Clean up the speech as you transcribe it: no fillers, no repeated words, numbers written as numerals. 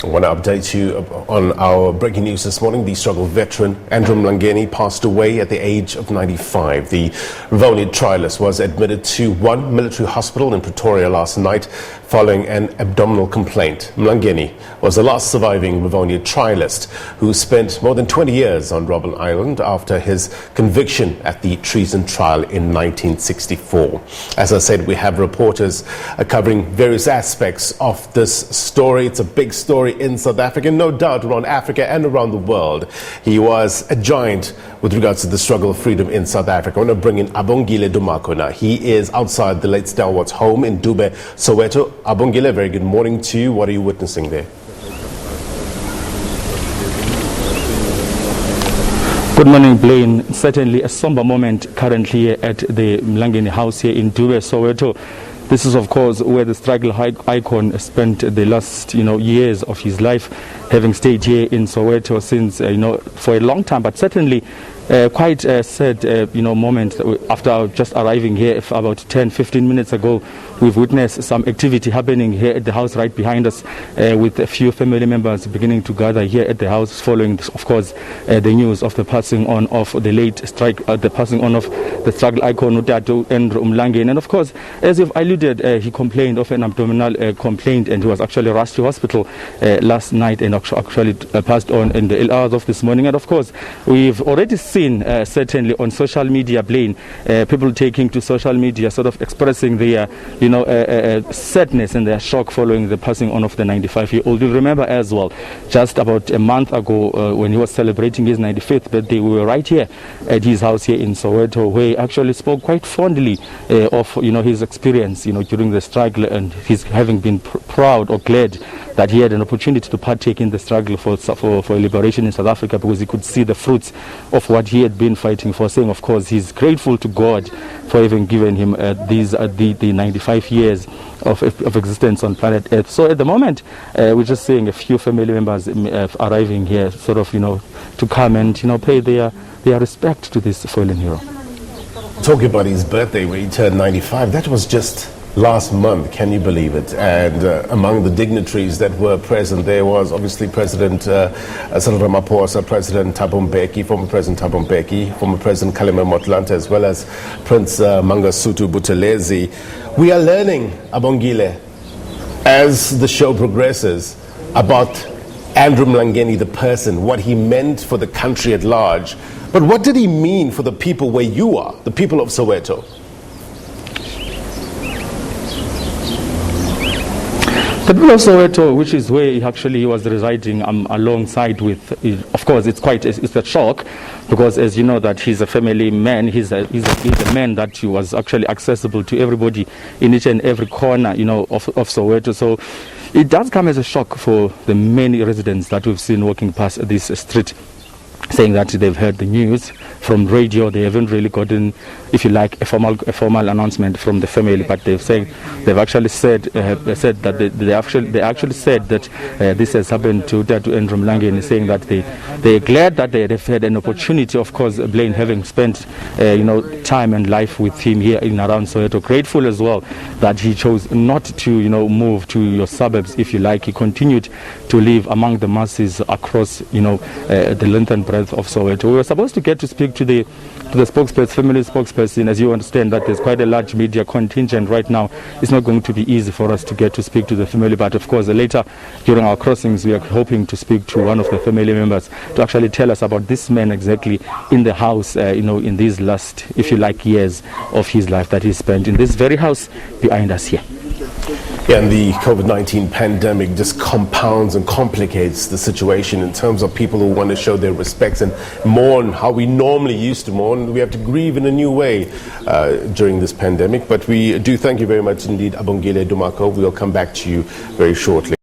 I want to update you on our breaking news this morning. The struggle veteran Andrew Mlangeni passed away at the age of 95. The Rivonia trialist was admitted to one military hospital in Pretoria last night following an abdominal complaint. Mlangeni was the last surviving Rivonia trialist who spent more than 20 years on Robben Island after his conviction at the treason trial in 1964. As I said, we have reporters covering various aspects of this story. It's a big story in South Africa, no doubt around Africa and around the world. He was a giant with regards to the struggle of freedom in South Africa. I want to bring in Abongile Dumako now. He is outside the late Stalwart's home in Dube, Soweto. Abongile, very good morning to you. What are you witnessing there? Good morning, Blaine. Certainly a somber moment currently at the Mlangeni house here in Dube, Soweto. This is, of course, where the struggle icon spent the last, years of his life, having stayed here in Soweto since, for a long time. But certainly, quite a sad, moment. After just arriving here about 10-15 minutes ago, we've witnessed some activity happening here at the house right behind us, with a few family members beginning to gather here at the house, following, of course, the news of the passing on of the late the passing on of the struggle icon Andrew Mlangeni. And of course, as you've alluded, he complained of an abdominal complaint, and he was actually rushed to hospital last night and actually passed on in the hours of this morning. And of course, we've already seen certainly on social media, Blaine, people taking to social media, sort of expressing their sadness and their shock following the passing on of the 95-year-old. You remember as well, just about a month ago, when he was celebrating his 95th birthday, we were right here at his house here in Soweto, where he actually spoke quite fondly of his experience during the struggle, and his having been proud or glad that he had an opportunity to partake in the struggle for liberation in South Africa, because he could see the fruits of what he had been fighting for, saying, of course, he's grateful to God for having given him the 95 years of existence on planet Earth. So at the moment, we're just seeing a few family members arriving here, sort of, to come and, pay their respect to this fallen hero. Talking about his birthday when he turned 95, that was just last month, can you believe it? And among the dignitaries that were present, there was obviously President Cyril Ramaphosa, President Thabo Mbeki, former President Thabo Mbeki, former President Kgalema Motlanthe, as well as Prince Mangosuthu Buthelezi. We are learning, Abongile, as the show progresses, about Andrew Mlangeni, the person, what he meant for the country at large. But what did he mean for the people where you are, the people of Soweto? The people of Soweto, which is where he was residing alongside with, of course, it's a shock, because as you know that he's a family man, he's a man that was actually accessible to everybody in each and every corner, of Soweto. So it does come as a shock for the many residents that we've seen walking past this street, saying that they've heard the news from radio. They haven't really gotten, if you like, a formal announcement from the family, but they've actually said that they actually said that this has happened to Andrew Mlangeni, saying that they're glad that they have had an opportunity, of course, Blaine, having spent time and life with him here in around Soweto. Grateful as well that he chose not to move to your suburbs, if you like. He continued to live among the masses across the length and breadth of Soweto. We were supposed to get to speak to the spokesperson, family spokesperson. As you understand that there's quite a large media contingent right now, it's not going to be easy for us to get to speak to the family, but of course later during our crossings we are hoping to speak to one of the family members to actually tell us about this man exactly in the house, in these last, if you like, years of his life that he spent in this very house behind us here. Yeah, and the COVID-19 pandemic just compounds and complicates the situation in terms of people who want to show their respects and mourn how we normally used to mourn. We have to grieve in a new way during this pandemic. But we do thank you very much indeed, Abongile Dumako. We'll come back to you very shortly.